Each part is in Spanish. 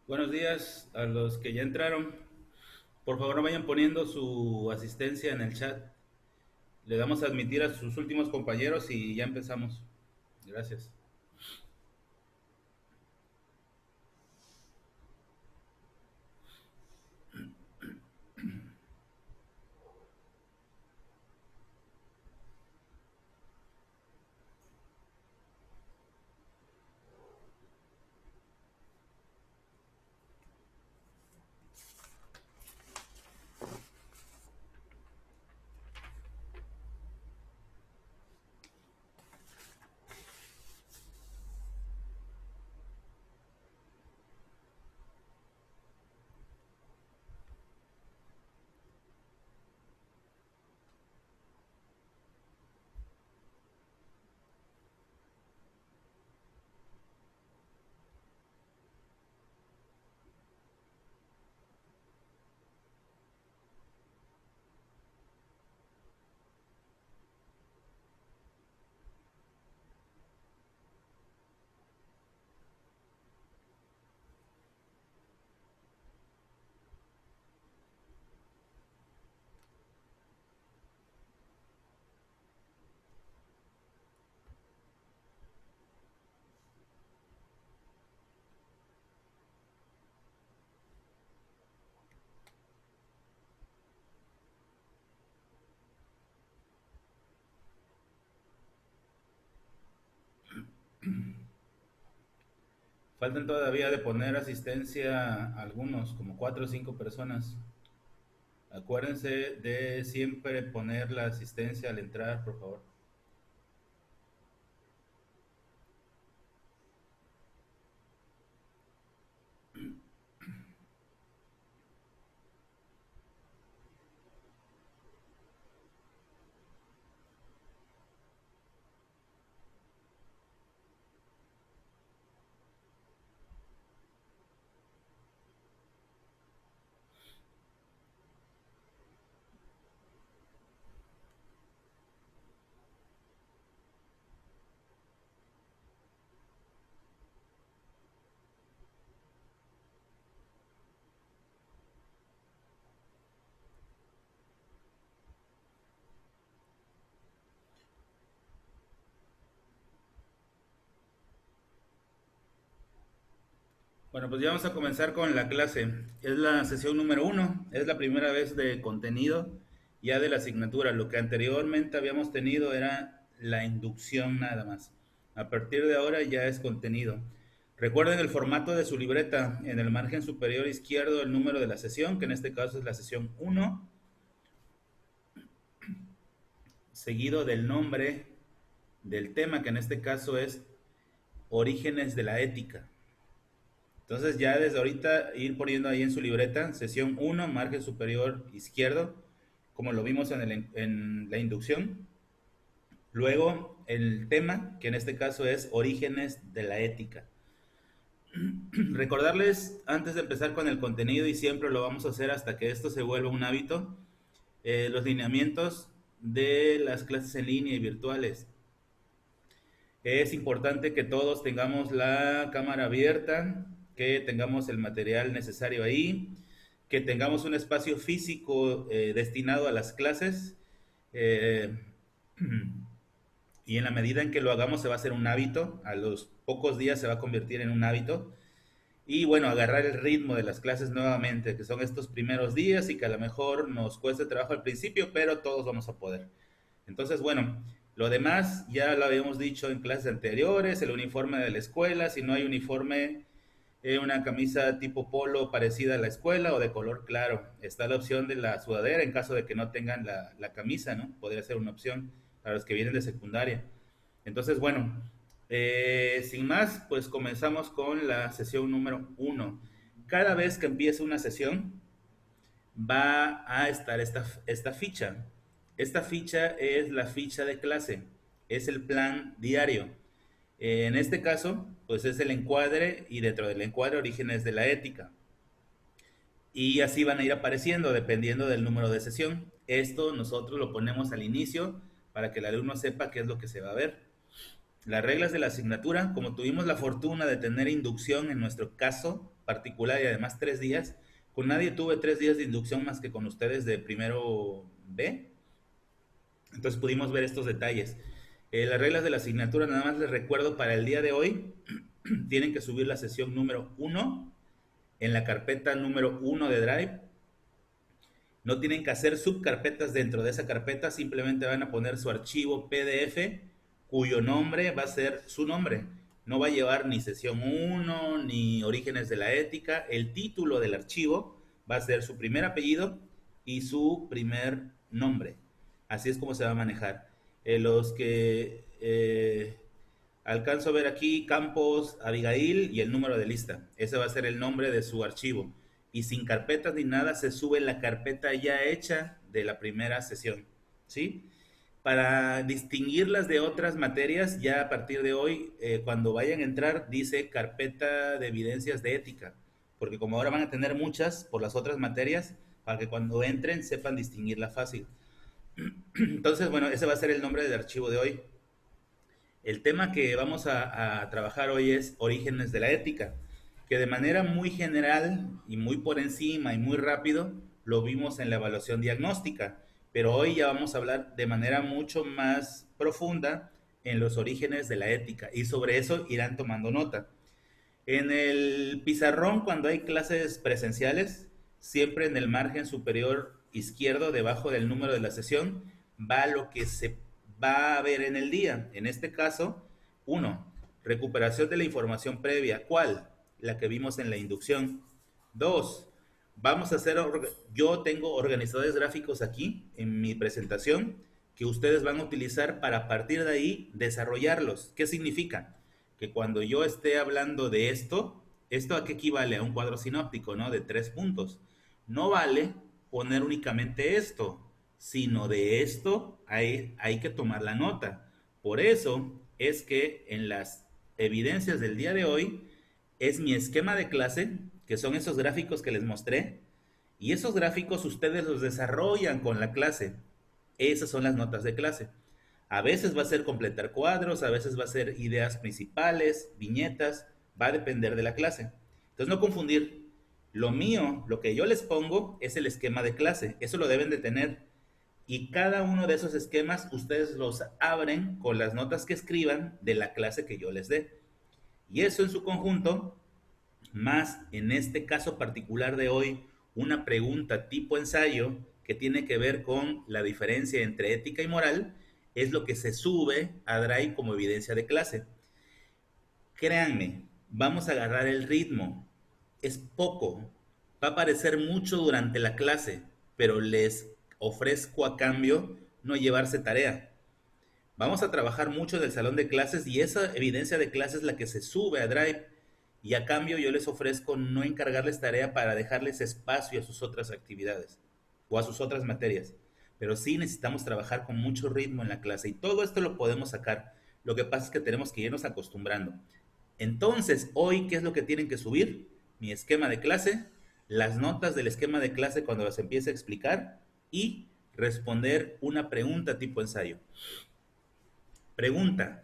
Buenos días a los que ya entraron. Por favor, vayan poniendo su asistencia en el chat. Le damos a admitir a sus últimos compañeros y ya empezamos. Gracias. Faltan todavía de poner asistencia algunos, como 4 o 5 personas. Acuérdense de siempre poner la asistencia al entrar, por favor. Bueno, pues ya vamos a comenzar con la clase. Es la sesión número 1, es la primera vez de contenido ya de la asignatura. Lo que anteriormente habíamos tenido era la inducción nada más. A partir de ahora ya es contenido. Recuerden el formato de su libreta. En el margen superior izquierdo el número de la sesión, que en este caso es la sesión 1, seguido del nombre del tema, que en este caso es Orígenes de la Ética. Entonces ya desde ahorita ir poniendo ahí en su libreta, sesión 1, margen superior izquierdo, como lo vimos en la inducción. Luego el tema, que en este caso es Orígenes de la Ética. Recordarles antes de empezar con el contenido, y siempre lo vamos a hacer hasta que esto se vuelva un hábito, los lineamientos de las clases en línea y virtuales. Es importante que todos tengamos la cámara abierta, que tengamos el material necesario ahí, que tengamos un espacio físico destinado a las clases, eh, y en la medida en que lo hagamos se va a hacer un hábito, a los pocos días se va a convertir en un hábito, y bueno, agarrar el ritmo de las clases nuevamente, que son estos primeros días y que a lo mejor nos cueste trabajo al principio, pero todos vamos a poder. Entonces, bueno, lo demás ya lo habíamos dicho en clases anteriores, el uniforme de la escuela, si no hay uniforme, una camisa tipo polo parecida a la escuela o de color claro. Está la opción de la sudadera en caso de que no tengan la camisa, ¿no? Podría ser una opción para los que vienen de secundaria. Entonces, bueno, sin más, pues comenzamos con la sesión número 1. Cada vez que empiece una sesión, va a estar esta ficha. Esta ficha es la ficha de clase, es el plan diario. En este caso, pues es el encuadre y dentro del encuadre orígenes de la ética. Y así van a ir apareciendo dependiendo del número de sesión. Esto nosotros lo ponemos al inicio para que el alumno sepa qué es lo que se va a ver. Las reglas de la asignatura, como tuvimos la fortuna de tener inducción en nuestro caso, particular y además 3 días. Con nadie tuve 3 días de inducción más que con ustedes de primero B. Entonces pudimos ver estos detalles. Las reglas de la asignatura, nada más les recuerdo para el día de hoy, tienen que subir la sesión número 1 en la carpeta número 1 de Drive. No tienen que hacer subcarpetas dentro de esa carpeta, simplemente van a poner su archivo PDF, cuyo nombre va a ser su nombre. No va a llevar ni sesión 1, ni orígenes de la ética. El título del archivo va a ser su primer apellido y su primer nombre. Así es como se va a manejar. Los que alcanzo a ver aquí, Campos, Abigail y el número de lista. Ese va a ser el nombre de su archivo. Y sin carpetas ni nada, se sube la carpeta ya hecha de la primera sesión. ¿Sí? Para distinguirlas de otras materias, ya a partir de hoy, cuando vayan a entrar, dice carpeta de evidencias de ética. Porque como ahora van a tener muchas por las otras materias, para que cuando entren sepan distinguirla fácil. Entonces, bueno, ese va a ser el nombre del archivo de hoy. El tema que vamos a trabajar hoy es orígenes de la ética, que de manera muy general y muy por encima y muy rápido lo vimos en la evaluación diagnóstica, pero hoy ya vamos a hablar de manera mucho más profunda en los orígenes de la ética y sobre eso irán tomando nota. En el pizarrón, cuando hay clases presenciales, siempre en el margen superior izquierdo, debajo del número de la sesión, va lo que se va a ver en el día. En este caso, 1. Recuperación de la información previa. ¿Cuál? La que vimos en la inducción. 2. Vamos a hacer, yo tengo organizadores gráficos aquí en mi presentación que ustedes van a utilizar para a partir de ahí desarrollarlos. ¿Qué significa? Que cuando yo esté hablando de ¿esto a qué equivale? A un cuadro sinóptico, ¿no? De 3 puntos. No vale poner únicamente esto, sino de esto hay que tomar la nota. Por eso es que en las evidencias del día de hoy es mi esquema de clase, que son esos gráficos que les mostré, y esos gráficos ustedes los desarrollan con la clase. Esas son las notas de clase. A veces va a ser completar cuadros, a veces va a ser ideas principales, viñetas, va a depender de la clase. Entonces no confundir. Lo mío, lo que yo les pongo es el esquema de clase, eso lo deben de tener. Y cada uno de esos esquemas ustedes los abren con las notas que escriban de la clase que yo les dé. Y eso en su conjunto, más en este caso particular de hoy, una pregunta tipo ensayo que tiene que ver con la diferencia entre ética y moral, es lo que se sube a Drive como evidencia de clase. Créanme, vamos a agarrar el ritmo. Es poco. Va a parecer mucho durante la clase, pero les ofrezco a cambio no llevarse tarea. Vamos a trabajar mucho del salón de clases y esa evidencia de clases es la que se sube a Drive. Y a cambio yo les ofrezco no encargarles tarea para dejarles espacio a sus otras actividades o a sus otras materias. Pero sí necesitamos trabajar con mucho ritmo en la clase y todo esto lo podemos sacar. Lo que pasa es que tenemos que irnos acostumbrando. Entonces, hoy, ¿qué es lo que tienen que subir? Mi esquema de clase, las notas del esquema de clase cuando las empiece a explicar y responder una pregunta tipo ensayo. Pregunta.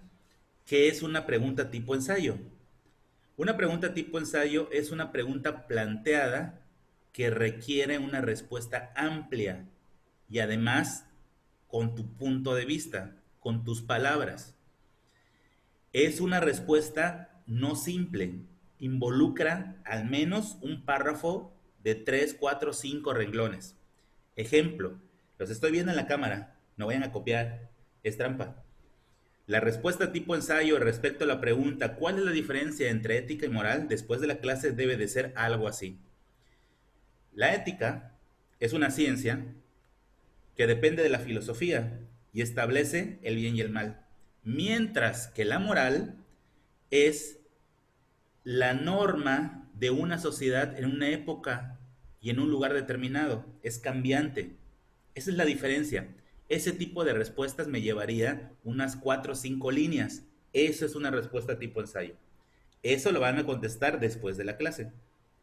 ¿Qué es una pregunta tipo ensayo? Una pregunta tipo ensayo es una pregunta planteada que requiere una respuesta amplia y además con tu punto de vista, con tus palabras. Es una respuesta no simple, involucra al menos un párrafo de 3, 4, 5 renglones. Ejemplo, los estoy viendo en la cámara, no vayan a copiar, es trampa. La respuesta tipo ensayo respecto a la pregunta ¿cuál es la diferencia entre ética y moral? Después de la clase debe de ser algo así. La ética es una ciencia que depende de la filosofía y establece el bien y el mal, mientras que la moral es la norma de una sociedad en una época y en un lugar determinado, es cambiante. Esa es la diferencia. Ese tipo de respuestas me llevaría unas 4 o 5 líneas. Eso es una respuesta tipo ensayo. Eso lo van a contestar después de la clase.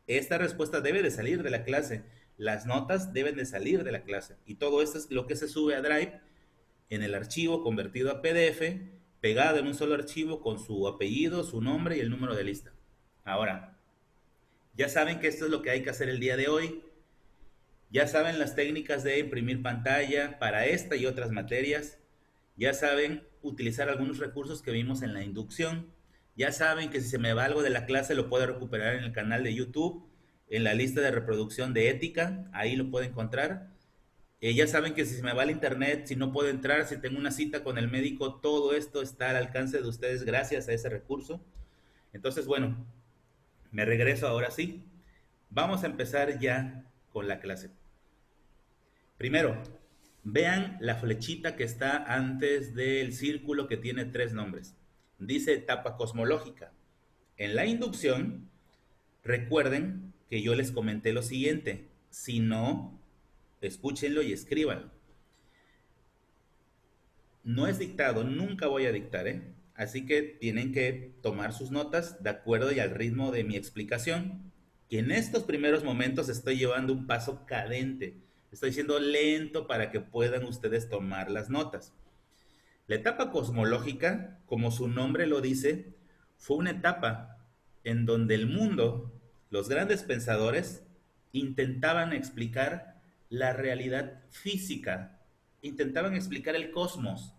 Esta respuesta debe de salir de la clase. Las notas deben de salir de la clase. Y todo esto es lo que se sube a Drive en el archivo convertido a PDF, pegado en un solo archivo con su apellido, su nombre y el número de lista. Ahora, Ya saben que esto es lo que hay que hacer el día de hoy. Ya saben las técnicas de imprimir pantalla para esta y otras materias. Ya saben utilizar algunos recursos que vimos en la inducción. Ya saben que si se me va algo de la clase lo puedo recuperar en el canal de YouTube, en la lista de reproducción de ética, ahí lo puedo encontrar. Ya saben que si se me va el internet, si no puedo entrar, si tengo una cita con el médico, todo esto está al alcance de ustedes gracias a ese recurso. Entonces, bueno, me regreso ahora sí. Vamos a empezar ya con la clase. Primero, vean la flechita que está antes del círculo que tiene 3 nombres. Dice etapa cosmológica. En la inducción, recuerden que yo les comenté lo siguiente. Si no, escúchenlo y escríbanlo. No es dictado, nunca voy a dictar, ¿eh? Así que tienen que tomar sus notas de acuerdo y al ritmo de mi explicación. Que en estos primeros momentos estoy llevando un paso cadente. Estoy siendo lento para que puedan ustedes tomar las notas. La etapa cosmológica, como su nombre lo dice, fue una etapa en donde el mundo, los grandes pensadores, intentaban explicar la realidad física, intentaban explicar el cosmos.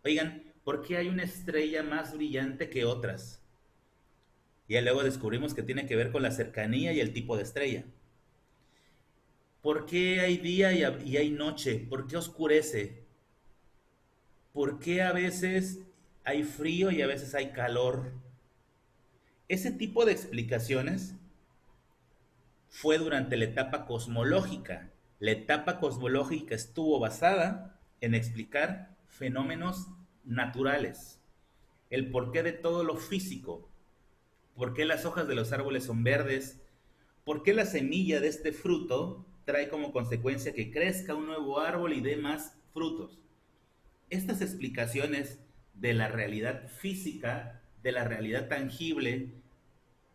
Oigan, ¿por qué hay una estrella más brillante que otras? Y luego descubrimos que tiene que ver con la cercanía y el tipo de estrella. ¿Por qué hay día y hay noche? ¿Por qué oscurece? ¿Por qué a veces hay frío y a veces hay calor? Ese tipo de explicaciones fue durante la etapa cosmológica. La etapa cosmológica estuvo basada en explicar fenómenos naturales, el porqué de todo lo físico, por qué las hojas de los árboles son verdes, por qué la semilla de este fruto trae como consecuencia que crezca un nuevo árbol y dé más frutos. Estas explicaciones de la realidad física, de la realidad tangible,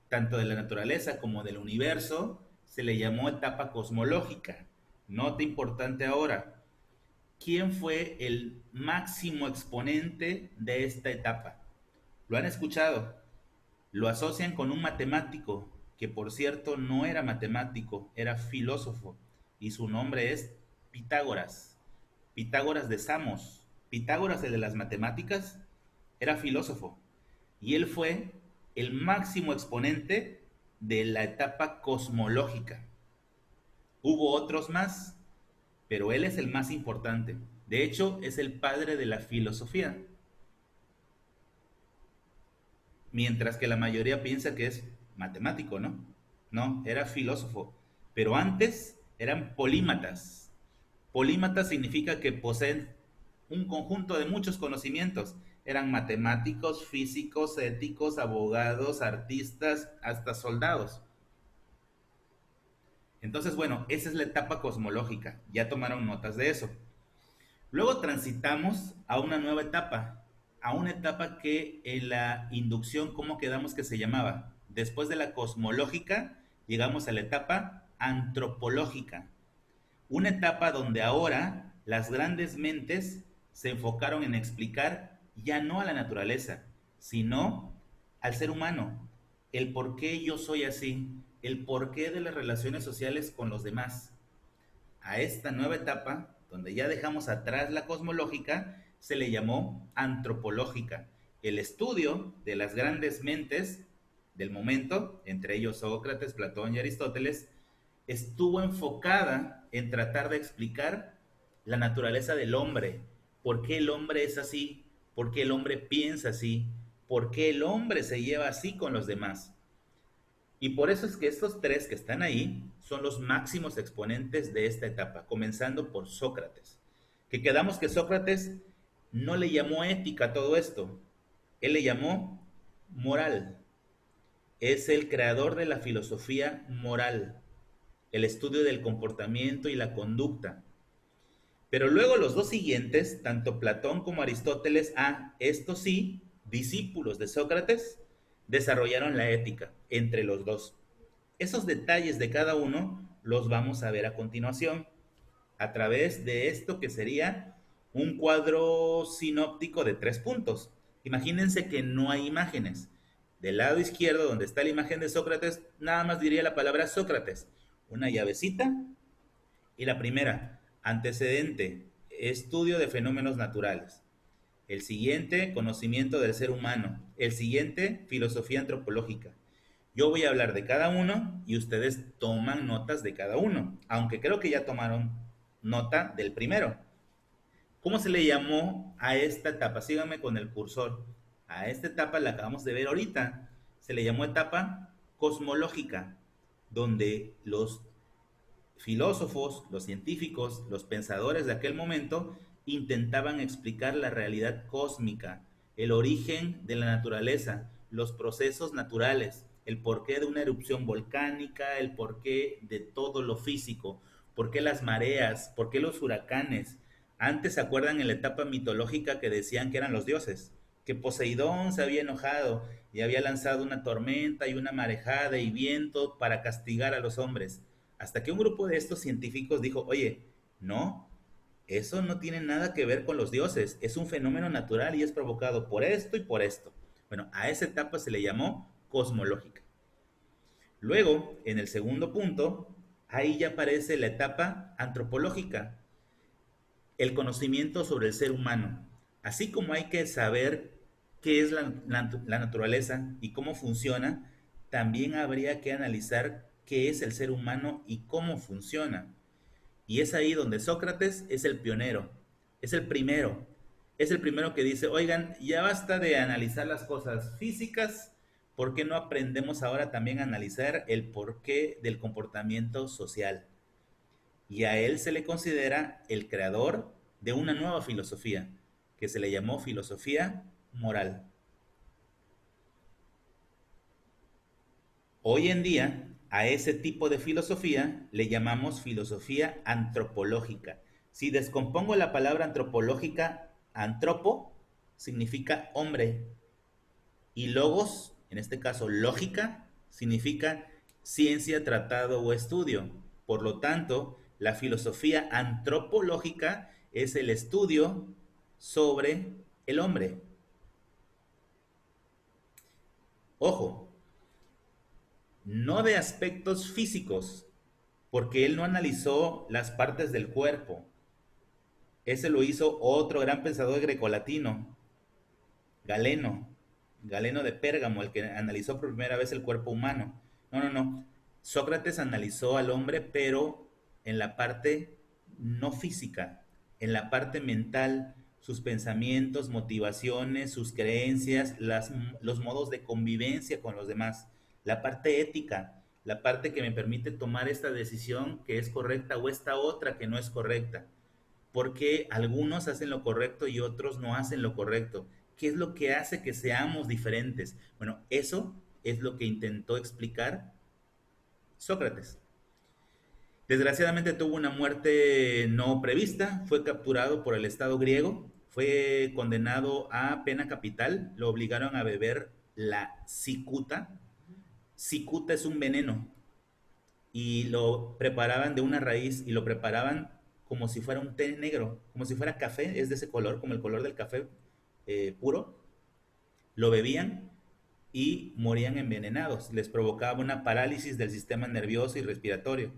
tanto de la naturaleza como del universo, se le llamó etapa cosmológica. Nota importante ahora, ¿quién fue el máximo exponente de esta etapa? ¿Lo han escuchado? Lo asocian con un matemático, que por cierto no era matemático, era filósofo, y su nombre es Pitágoras. Pitágoras de Samos. Pitágoras, el de las matemáticas, era filósofo, y él fue el máximo exponente de la etapa cosmológica. Hubo otros más, pero él es el más importante. De hecho, es el padre de la filosofía, mientras que la mayoría piensa que es matemático, ¿no? No, era filósofo. Pero antes eran polímatas. Polímatas significa que poseen un conjunto de muchos conocimientos. Eran matemáticos, físicos, éticos, abogados, artistas, hasta soldados. Entonces, bueno, esa es la etapa cosmológica. Ya tomaron notas de eso. Luego transitamos a una nueva etapa, a una etapa que en la inducción, ¿cómo quedamos que se llamaba? Después de la cosmológica, llegamos a la etapa antropológica. Una etapa donde ahora las grandes mentes se enfocaron en explicar ya no a la naturaleza, sino al ser humano, el por qué yo soy así, el porqué de las relaciones sociales con los demás. A esta nueva etapa, donde ya dejamos atrás la cosmológica, se le llamó antropológica, el estudio de las grandes mentes del momento, entre ellos Sócrates, Platón y Aristóteles, estuvo enfocada en tratar de explicar la naturaleza del hombre, por qué el hombre es así, por qué el hombre piensa así, por qué el hombre se lleva así con los demás. Y por eso es que estos tres que están ahí son los máximos exponentes de esta etapa, comenzando por Sócrates. Que quedamos que Sócrates no le llamó ética a todo esto, él le llamó moral. Es el creador de la filosofía moral, el estudio del comportamiento y la conducta. Pero luego los dos siguientes, tanto Platón como Aristóteles, estos sí, discípulos de Sócrates, desarrollaron la ética entre los dos. Esos detalles de cada uno los vamos a ver a continuación a través de esto que sería un cuadro sinóptico de 3 puntos. Imagínense que no hay imágenes. Del lado izquierdo, donde está la imagen de Sócrates, nada más diría la palabra Sócrates. Una llavecita. Y la primera, antecedente, estudio de fenómenos naturales. El siguiente, conocimiento del ser humano. El siguiente, filosofía antropológica. Yo voy a hablar de cada uno y ustedes toman notas de cada uno, aunque creo que ya tomaron nota del primero. ¿Cómo se le llamó a esta etapa? Síganme con el cursor. A esta etapa la acabamos de ver ahorita. Se le llamó etapa cosmológica, donde los filósofos, los científicos, los pensadores de aquel momento intentaban explicar la realidad cósmica, el origen de la naturaleza, los procesos naturales, el porqué de una erupción volcánica, el porqué de todo lo físico, por qué las mareas, por qué los huracanes. Antes se acuerdan en la etapa mitológica que decían que eran los dioses, que Poseidón se había enojado y había lanzado una tormenta y una marejada y viento para castigar a los hombres. Hasta que un grupo de estos científicos dijo, oye, no, eso no tiene nada que ver con los dioses, es un fenómeno natural y es provocado por esto y por esto. Bueno, a esa etapa se le llamó cosmológica. Luego, en el segundo punto, ahí ya aparece la etapa antropológica, el conocimiento sobre el ser humano. Así como hay que saber qué es la naturaleza y cómo funciona, también habría que analizar qué es el ser humano y cómo funciona. Y es ahí donde Sócrates es el pionero, es el primero que dice, oigan, ya basta de analizar las cosas físicas, ¿por qué no aprendemos ahora también a analizar el porqué del comportamiento social? Y a él se le considera el creador de una nueva filosofía, que se le llamó filosofía moral. Hoy en día, a ese tipo de filosofía le llamamos filosofía antropológica. Si descompongo la palabra antropológica, antropo significa hombre y logos, en este caso lógica, significa ciencia, tratado o estudio. Por lo tanto, la filosofía antropológica es el estudio sobre el hombre. Ojo, no de aspectos físicos, porque él no analizó las partes del cuerpo. Ese lo hizo otro gran pensador grecolatino, Galeno, Galeno de Pérgamo, el que analizó por primera vez el cuerpo humano. No, no, no. Sócrates analizó al hombre, pero en la parte no física, en la parte mental, sus pensamientos, motivaciones, sus creencias, los modos de convivencia con los demás, la parte ética, la parte que me permite tomar esta decisión que es correcta o esta otra que no es correcta. Porque algunos hacen lo correcto y otros no hacen lo correcto. ¿Qué es lo que hace que seamos diferentes? Bueno, eso es lo que intentó explicar Sócrates. Desgraciadamente tuvo una muerte no prevista, fue capturado por el Estado griego, fue condenado a pena capital, lo obligaron a beber la cicuta. Cicuta es un veneno y lo preparaban de una raíz y lo preparaban como si fuera un té negro, como si fuera café, es de ese color, como el color del café puro. Lo bebían y morían envenenados, les provocaba una parálisis del sistema nervioso y respiratorio.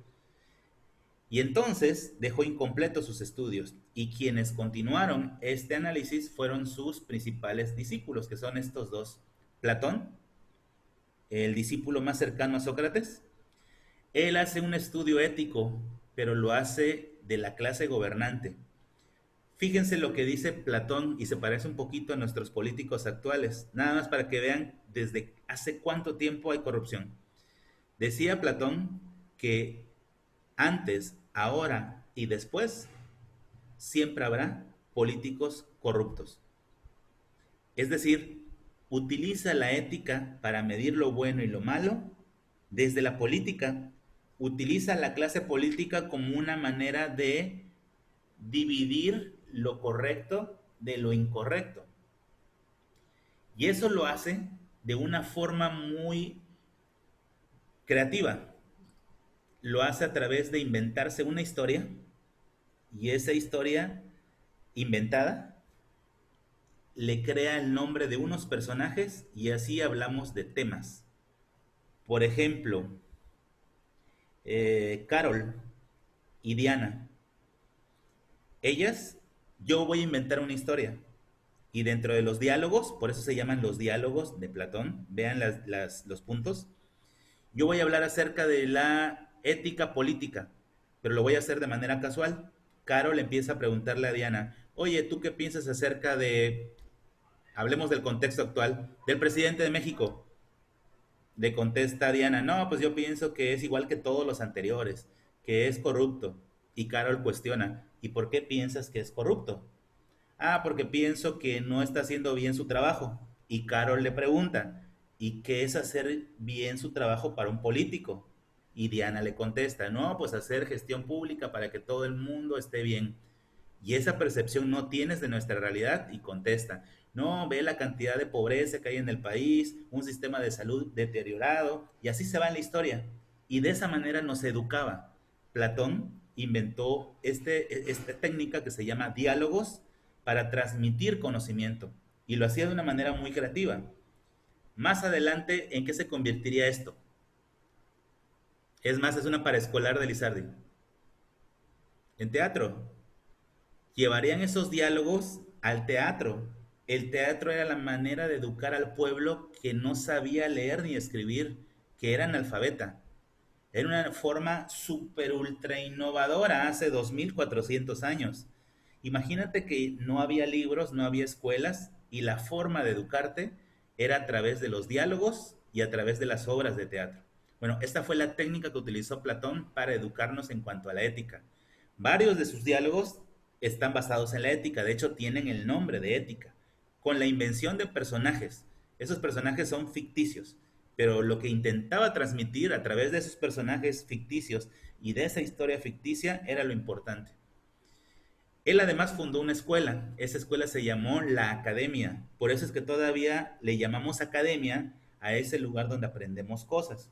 Y entonces dejó incompletos sus estudios y quienes continuaron este análisis fueron sus principales discípulos, que son estos dos. Platón, el discípulo más cercano a Sócrates, él hace un estudio ético, pero lo hace de la clase gobernante. Fíjense lo que dice Platón y se parece un poquito a nuestros políticos actuales, nada más para que vean desde hace cuánto tiempo hay corrupción. Decía Platón que antes, ahora y después siempre habrá políticos corruptos. Es decir, utiliza la ética para medir lo bueno y lo malo desde la política. Utiliza la clase política como una manera de dividir lo correcto de lo incorrecto. Y eso lo hace de una forma muy creativa. Lo hace a través de inventarse una historia y esa historia inventada le crea el nombre de unos personajes y así hablamos de temas. Por ejemplo, Carol y Diana. Ellas, yo voy a inventar una historia. Y dentro de los diálogos, por eso se llaman los diálogos de Platón, vean los puntos, yo voy a hablar acerca de la ética política, pero lo voy a hacer de manera casual. Carol empieza a preguntarle a Diana, oye, ¿tú qué piensas acerca de, hablemos del contexto actual, del presidente de México? Le contesta Diana, no, pues yo pienso que es igual que todos los anteriores, que es corrupto. Y Carol cuestiona, ¿y por qué piensas que es corrupto? Ah, porque pienso que no está haciendo bien su trabajo. Y Carol le pregunta, ¿y qué es hacer bien su trabajo para un político? Y Diana le contesta, no, pues hacer gestión pública para que todo el mundo esté bien. Y esa percepción no tienes de nuestra realidad y contesta, no, ve la cantidad de pobreza que hay en el país, un sistema de salud deteriorado, y así se va en la historia. Y de esa manera nos educaba. Platón inventó esta técnica que se llama diálogos para transmitir conocimiento, y lo hacía de una manera muy creativa. Más adelante, ¿en qué se convertiría esto? Es más, es una paraescolar de Lizardi. En teatro. Llevarían esos diálogos al teatro. El teatro era la manera de educar al pueblo que no sabía leer ni escribir, que era analfabeta. Era una forma súper ultra innovadora hace 2400 años. Imagínate que no había libros, no había escuelas y la forma de educarte era a través de los diálogos y a través de las obras de teatro. Bueno, esta fue la técnica que utilizó Platón para educarnos en cuanto a la ética. Varios de sus diálogos están basados en la ética, de hecho tienen el nombre de ética, con la invención de personajes. Esos personajes son ficticios, pero lo que intentaba transmitir a través de esos personajes ficticios y de esa historia ficticia era lo importante. Él además fundó una escuela, esa escuela se llamó la Academia, por eso es que todavía le llamamos academia a ese lugar donde aprendemos cosas.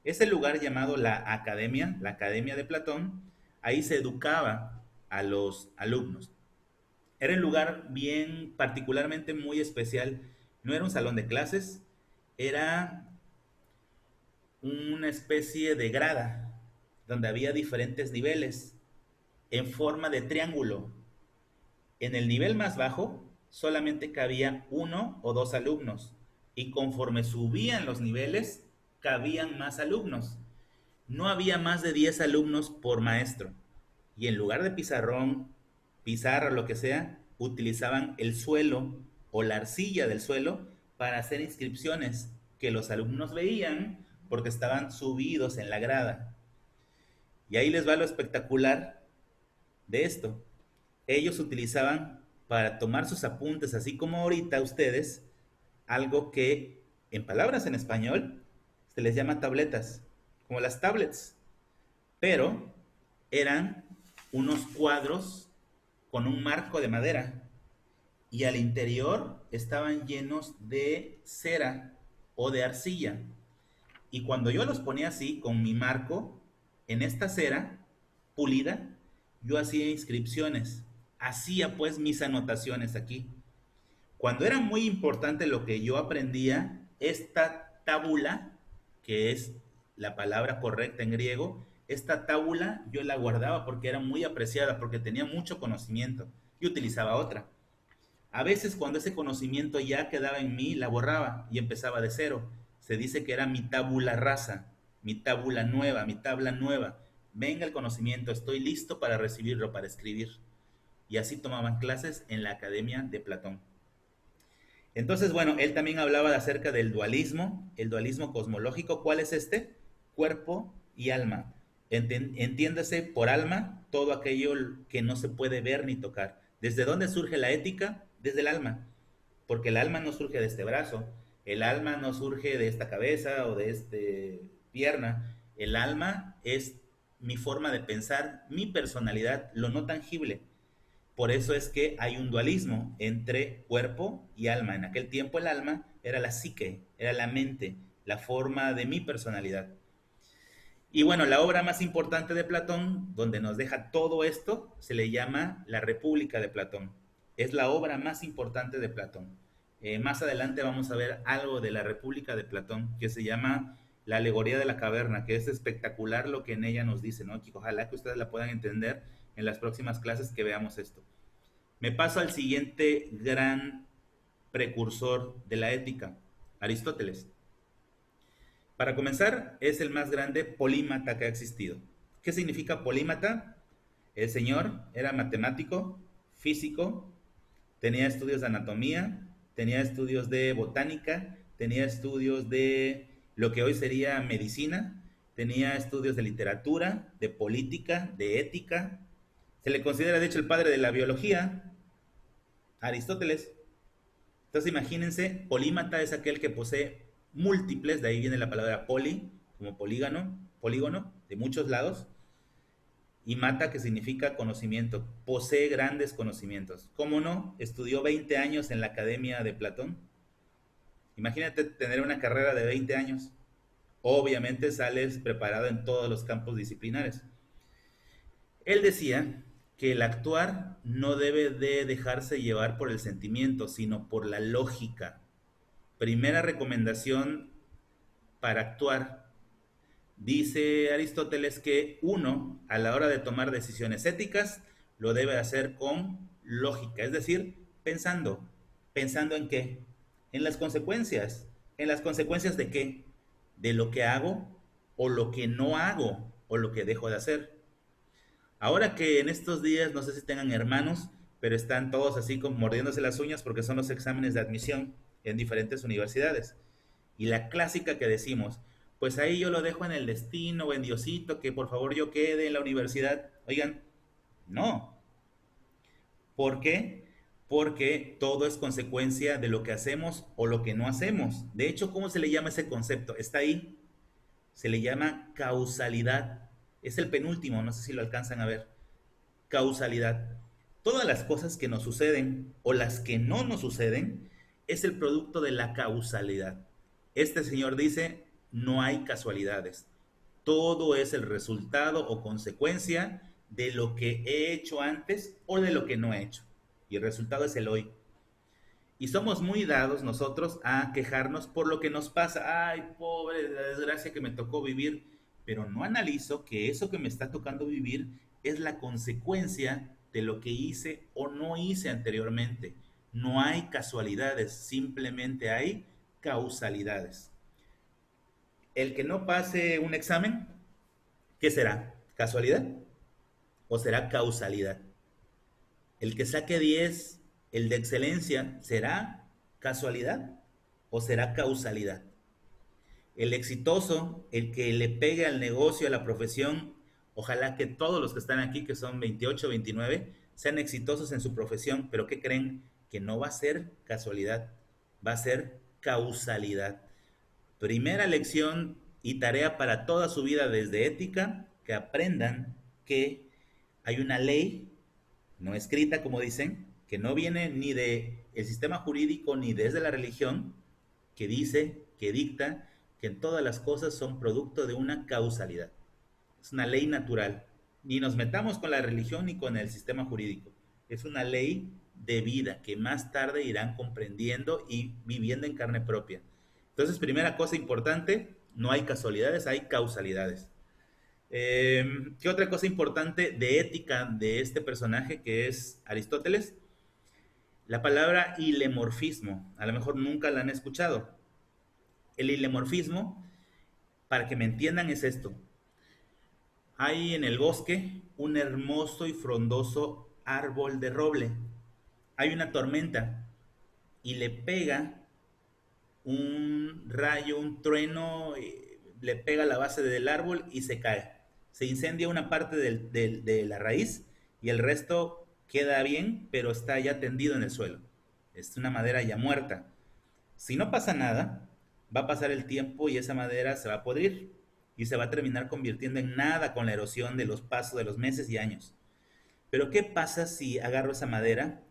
Ese lugar llamado la Academia de Platón, ahí se educaba a los alumnos. Era un lugar bien particularmente muy especial, no era un salón de clases, era una especie de grada donde había diferentes niveles en forma de triángulo. En el nivel más bajo solamente cabía uno o dos alumnos y conforme subían los niveles cabían más alumnos. No había más de 10 alumnos por maestro y en lugar de pizarrón, pizarra, lo que sea, utilizaban el suelo o la arcilla del suelo para hacer inscripciones que los alumnos veían porque estaban subidos en la grada. Y ahí les va lo espectacular de esto. Ellos utilizaban para tomar sus apuntes, así como ahorita ustedes, algo que en palabras en español se les llama tabletas, como las tablets, pero eran unos cuadros con un marco de madera y al interior estaban llenos de cera o de arcilla. Y cuando yo los ponía así, con mi marco, en esta cera pulida, yo hacía inscripciones, hacía pues mis anotaciones aquí. Cuando era muy importante lo que yo aprendía, esta tábula, que es la palabra correcta en griego, esta tábula yo la guardaba porque era muy apreciada, porque tenía mucho conocimiento y utilizaba otra. A veces cuando ese conocimiento ya quedaba en mí, la borraba y empezaba de cero. Se dice que era mi tábula rasa, mi tábula nueva, mi tabla nueva. Venga el conocimiento, estoy listo para recibirlo, para escribir. Y así tomaban clases en la Academia de Platón. Entonces, bueno, él también hablaba acerca del dualismo, el dualismo cosmológico. ¿Cuál es este? Cuerpo y alma. Entiéndase por alma todo aquello que no se puede ver ni tocar. ¿Desde dónde surge la ética? Desde el alma. Porque el alma no surge de este brazo, el alma no surge de esta cabeza o de esta pierna. El alma es mi forma de pensar, mi personalidad, lo no tangible. Por eso es que hay un dualismo entre cuerpo y alma. En aquel tiempo el alma era la psique, era la mente, la forma de mi personalidad. Y bueno, la obra más importante de Platón, donde nos deja todo esto, se le llama La República de Platón. Es la obra más importante de Platón. Más adelante vamos a ver algo de la República de Platón, que se llama La alegoría de la caverna, que es espectacular lo que en ella nos dice, ¿no? Que ojalá que ustedes la puedan entender en las próximas clases que veamos esto. Me paso al siguiente gran precursor de la ética, Aristóteles. Para comenzar, es el más grande polímata que ha existido. ¿Qué significa polímata? El señor era matemático, físico, tenía estudios de anatomía, tenía estudios de botánica, tenía estudios de lo que hoy sería medicina, tenía estudios de literatura, de política, de ética. Se le considera de hecho el padre de la biología, Aristóteles. Entonces imagínense, polímata es aquel que posee múltiples, de ahí viene la palabra poli, como polígono, de muchos lados, y mata, que significa conocimiento, posee grandes conocimientos. ¿Cómo no? Estudió 20 años en la Academia de Platón. Imagínate tener una carrera de 20 años. Obviamente sales preparado en todos los campos disciplinares. Él decía que el actuar no debe de dejarse llevar por el sentimiento, sino por la lógica. Primera recomendación para actuar. Dice Aristóteles que uno, a la hora de tomar decisiones éticas, lo debe hacer con lógica, es decir, pensando. ¿Pensando en qué? En las consecuencias. ¿En las consecuencias de qué? De lo que hago o lo que no hago o lo que dejo de hacer. Ahora que en estos días, no sé si tengan hermanos, pero están todos así como mordiéndose las uñas porque son los exámenes de admisión en diferentes universidades. Y la clásica que decimos, pues ahí yo lo dejo en el destino o en Diosito, que por favor yo quede en la universidad. Oigan, no. ¿Por qué? Porque todo es consecuencia de lo que hacemos o lo que no hacemos. De hecho, ¿cómo se le llama ese concepto? Está ahí. Se le llama causalidad. Es el penúltimo, no sé si lo alcanzan a ver. Causalidad. Todas las cosas que nos suceden o las que no nos suceden es el producto de la causalidad. Este señor dice, no hay casualidades. Todo es el resultado o consecuencia de lo que he hecho antes o de lo que no he hecho. Y el resultado es el hoy. Y somos muy dados nosotros a quejarnos por lo que nos pasa. Ay, pobre, la desgracia que me tocó vivir. Pero no analizo que eso que me está tocando vivir es la consecuencia de lo que hice o no hice anteriormente. No hay casualidades, simplemente hay causalidades. El que no pase un examen, ¿qué será? ¿Casualidad o será causalidad? El que saque 10, el de excelencia, ¿será casualidad o será causalidad? El exitoso, el que le pegue al negocio, a la profesión, ojalá que todos los que están aquí, que son 28, 29, sean exitosos en su profesión, pero ¿qué creen? Que no va a ser casualidad, va a ser causalidad. Primera lección y tarea para toda su vida desde ética, que aprendan que hay una ley no escrita, como dicen, que no viene ni de el sistema jurídico ni desde la religión, que dice, que dicta que todas las cosas son producto de una causalidad. Es una ley natural. Ni nos metamos con la religión ni con el sistema jurídico. Es una ley de vida que más tarde irán comprendiendo y viviendo en carne propia. Entonces, primera cosa importante, no hay casualidades, hay causalidades. ¿Qué otra cosa importante de ética de este personaje que es Aristóteles? La palabra hilemorfismo. A lo mejor nunca la han escuchado. El hilemorfismo, para que me entiendan, es esto. Hay en el bosque un hermoso y frondoso árbol de roble. Hay una tormenta y le pega un rayo, un trueno, le pega a la base del árbol y se cae. Se incendia una parte de la raíz y el resto queda bien, pero está ya tendido en el suelo. Es una madera ya muerta. Si no pasa nada, va a pasar el tiempo y esa madera se va a podrir y se va a terminar convirtiendo en nada con la erosión de los pasos de los meses y años. Pero ¿qué pasa si agarro esa madera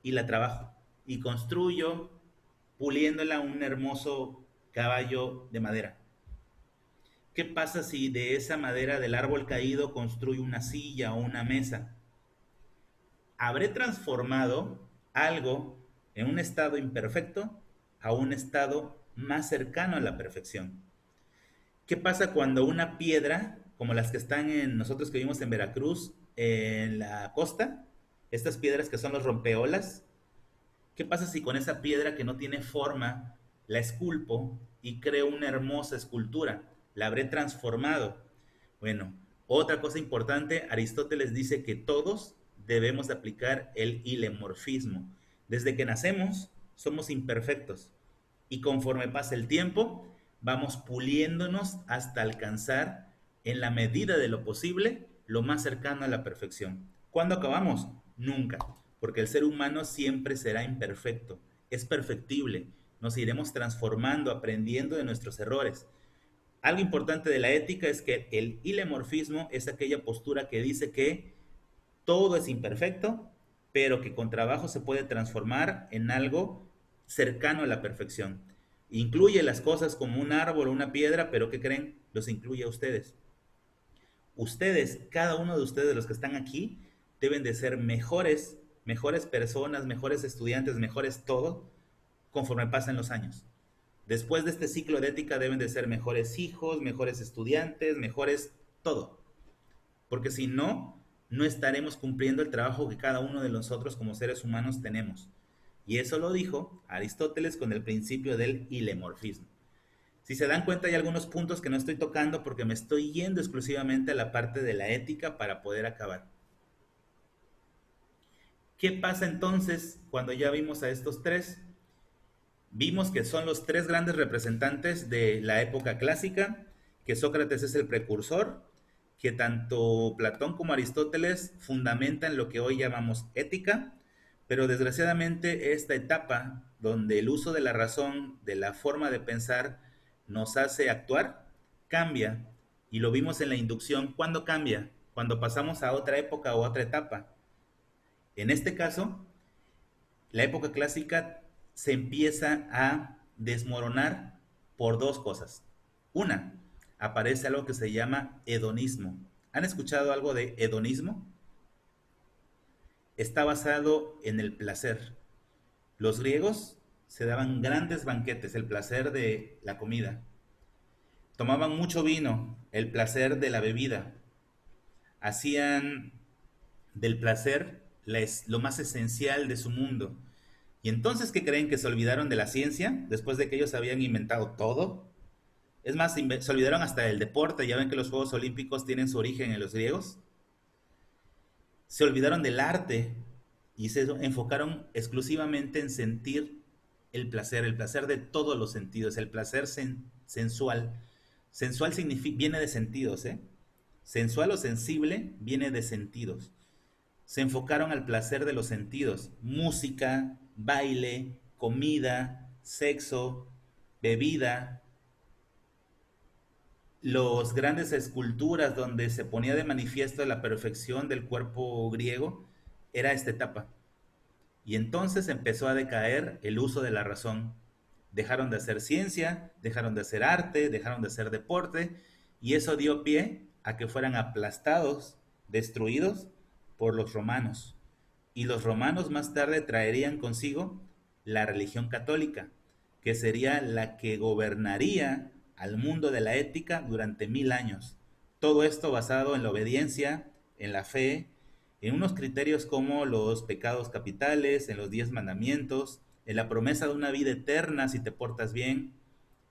y la trabajo y construyo puliéndola un hermoso caballo de madera? ¿Qué pasa si de esa madera del árbol caído construyo una silla o una mesa? Habré transformado algo en un estado imperfecto a un estado más cercano a la perfección. ¿Qué pasa cuando una piedra, como las que están en nosotros que vivimos en Veracruz, en la costa, estas piedras que son los rompeolas, qué pasa si con esa piedra que no tiene forma la esculpo y creo una hermosa escultura? La habré transformado. Bueno, otra cosa importante, Aristóteles dice que todos debemos de aplicar el hilemorfismo. Desde que nacemos somos imperfectos y conforme pasa el tiempo vamos puliéndonos hasta alcanzar en la medida de lo posible lo más cercano a la perfección. ¿Cuándo acabamos? Nunca, porque el ser humano siempre será imperfecto, es perfectible, nos iremos transformando, aprendiendo de nuestros errores. Algo importante de la ética es que el hilemorfismo es aquella postura que dice que todo es imperfecto, pero que con trabajo se puede transformar en algo cercano a la perfección. Incluye las cosas como un árbol o una piedra, pero ¿qué creen? Los incluye a ustedes. Ustedes, cada uno de ustedes, los que están aquí, deben de ser mejores, mejores personas, mejores estudiantes, mejores todo, conforme pasen los años. Después de este ciclo de ética deben de ser mejores hijos, mejores estudiantes, mejores todo. Porque si no, no estaremos cumpliendo el trabajo que cada uno de nosotros como seres humanos tenemos. Y eso lo dijo Aristóteles con el principio del hilemorfismo. Si se dan cuenta, hay algunos puntos que no estoy tocando porque me estoy yendo exclusivamente a la parte de la ética para poder acabar. ¿Qué pasa entonces cuando ya vimos a estos tres? Vimos que son los tres grandes representantes de la época clásica, que Sócrates es el precursor, que tanto Platón como Aristóteles fundamentan lo que hoy llamamos ética, pero desgraciadamente esta etapa donde el uso de la razón, de la forma de pensar, nos hace actuar, cambia. Y lo vimos en la inducción. ¿Cuándo cambia? Cuando pasamos a otra época o otra etapa. En este caso, la época clásica se empieza a desmoronar por dos cosas. Una, aparece algo que se llama hedonismo. ¿Han escuchado algo de hedonismo? Está basado en el placer. Los griegos se daban grandes banquetes, el placer de la comida. Tomaban mucho vino, el placer de la bebida. Hacían del placer lo más esencial de su mundo. Y entonces, ¿qué creen? ¿Que se olvidaron de la ciencia después de que ellos habían inventado todo? Es más, se olvidaron hasta del deporte. Ya ven que los Juegos Olímpicos tienen su origen en los griegos. Se olvidaron del arte y se enfocaron exclusivamente en sentir el placer de todos los sentidos, el placer sensual. Sensual viene de sentidos, ¿eh? Sensual o sensible viene de sentidos. Se enfocaron al placer de los sentidos: música, baile, comida, sexo, bebida. Los grandes esculturas donde se ponía de manifiesto la perfección del cuerpo griego era esta etapa. Y entonces empezó a decaer el uso de la razón. Dejaron de hacer ciencia, dejaron de hacer arte, dejaron de hacer deporte, y eso dio pie a que fueran aplastados, destruidos por los romanos. Y los romanos más tarde traerían consigo la religión católica, que sería la que gobernaría al mundo de la ética durante 1000 años. Todo esto basado en la obediencia, en la fe, en unos criterios como los pecados capitales, en los 10 mandamientos, en la promesa de una vida eterna si te portas bien.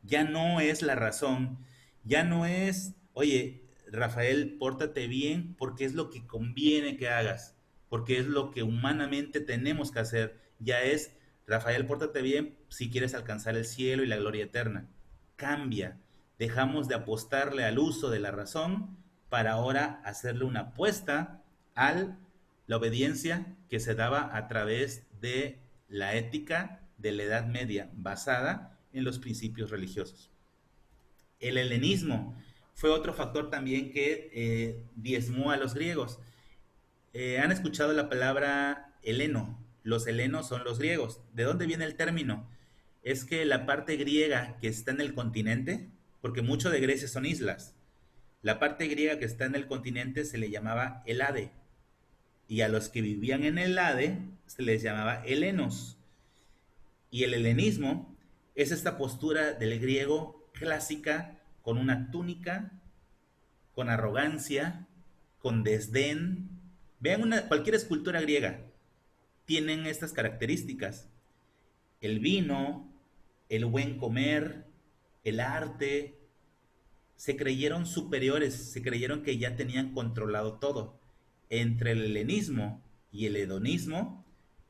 Ya no es la razón, ya no es, oye, Rafael, pórtate bien porque es lo que conviene que hagas, porque es lo que humanamente tenemos que hacer. Ya es, Rafael, pórtate bien si quieres alcanzar el cielo y la gloria eterna. Cambia, dejamos de apostarle al uso de la razón para ahora hacerle una apuesta a la obediencia que se daba a través de la ética de la Edad Media, basada en los principios religiosos. El helenismo fue otro factor también que diezmó a los griegos. ¿Han escuchado la palabra heleno? Los helenos son los griegos. ¿De dónde viene el término? Es que la parte griega que está en el continente, porque mucho de Grecia son islas, la parte griega que está en el continente se le llamaba Helade. y a los que vivían en el Hade se les llamaba helenos. Y el helenismo es esta postura del griego clásica con una túnica, con arrogancia, con desdén. Vean cualquier escultura griega, tienen estas características. El vino, el buen comer, el arte, se creyeron superiores, se creyeron que ya tenían controlado todo. Entre el helenismo y el hedonismo,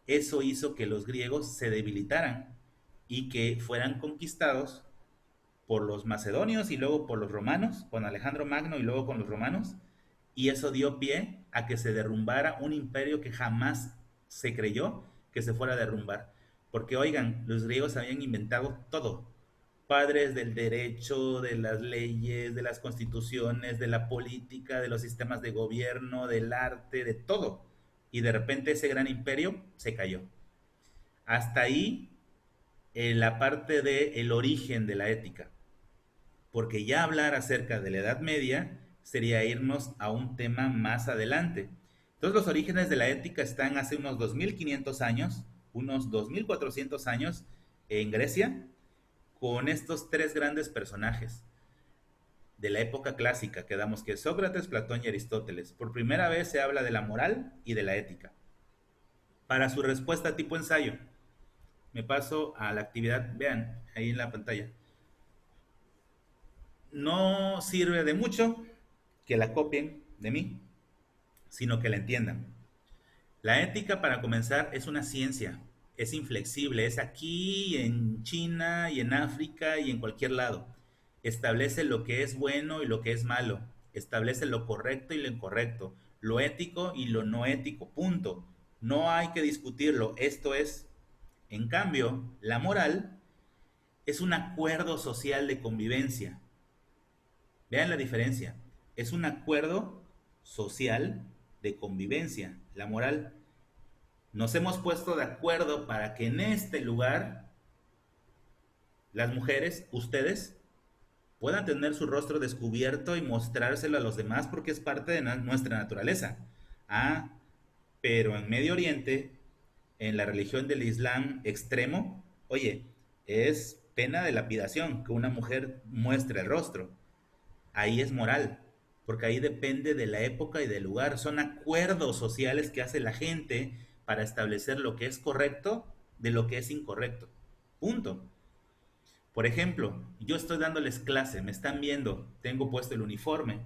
eso hizo que los griegos se debilitaran y que fueran conquistados por los macedonios y luego por los romanos, con Alejandro Magno y luego con los romanos, y eso dio pie a que se derrumbara un imperio que jamás se creyó que se fuera a derrumbar. Porque oigan, los griegos habían inventado todo, padres del derecho, de las leyes, de las constituciones, de la política, de los sistemas de gobierno, del arte, de todo. Y de repente ese gran imperio se cayó. Hasta ahí la parte del origen de la ética. Porque ya hablar acerca de la Edad Media sería irnos a un tema más adelante. Entonces los orígenes de la ética están hace unos 2500 años, unos 2400 años en Grecia, con estos tres grandes personajes de la época clásica, que damos que es Sócrates, Platón y Aristóteles. Por primera vez se habla de la moral y de la ética. Para su respuesta tipo ensayo, me paso a la actividad, vean ahí en la pantalla. No sirve de mucho que la copien de mí, sino que la entiendan. La ética, para comenzar, es una ciencia, es inflexible, es aquí, en China y en África y en cualquier lado. Establece lo que es bueno y lo que es malo, establece lo correcto y lo incorrecto, lo ético y lo no ético, punto. No hay que discutirlo, esto es. En cambio, la moral es un acuerdo social de convivencia. Vean la diferencia, es un acuerdo social de convivencia, la moral. Nos hemos puesto de acuerdo para que en este lugar las mujeres, ustedes, puedan tener su rostro descubierto y mostrárselo a los demás porque es parte de nuestra naturaleza. Ah, pero en Medio Oriente, en la religión del Islam extremo, oye, es pena de lapidación que una mujer muestre el rostro. Ahí es moral, porque ahí depende de la época y del lugar. Son acuerdos sociales que hace la gente para establecer lo que es correcto de lo que es incorrecto. Punto. Por ejemplo, yo estoy dándoles clase, me están viendo, tengo puesto el uniforme,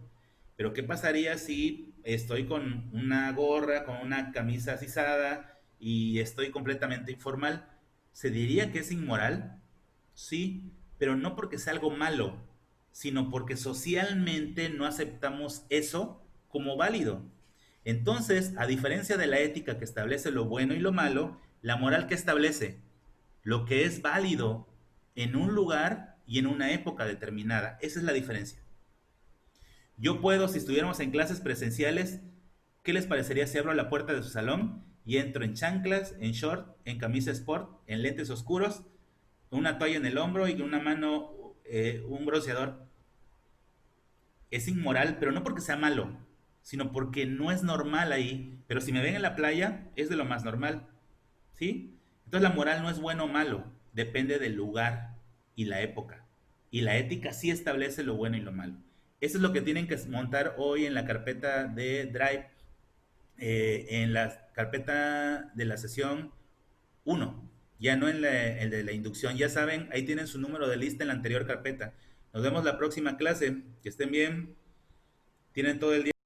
pero ¿qué pasaría si estoy con una gorra, con una camisa sisada y estoy completamente informal? ¿Se diría que es inmoral? Sí, pero no porque sea algo malo, sino porque socialmente no aceptamos eso como válido. Entonces, a diferencia de la ética que establece lo bueno y lo malo, la moral que establece lo que es válido en un lugar y en una época determinada. Esa es la diferencia. Yo puedo, si estuviéramos en clases presenciales, ¿qué les parecería si abro la puerta de su salón y entro en chanclas, en short, en camisa sport, en lentes oscuros, una toalla en el hombro y con una mano un bronceador? Es inmoral, pero no porque sea malo, sino porque no es normal ahí. Pero si me ven en la playa, es de lo más normal, ¿sí? Entonces la moral no es bueno o malo, depende del lugar y la época. Y la ética sí establece lo bueno y lo malo. Eso es lo que tienen que montar hoy en la carpeta de Drive, en la carpeta de la sesión uno, ya no en el de la inducción. Ya saben, ahí tienen su número de lista en la anterior carpeta. Nos vemos la próxima clase. Que estén bien. Tienen todo el día.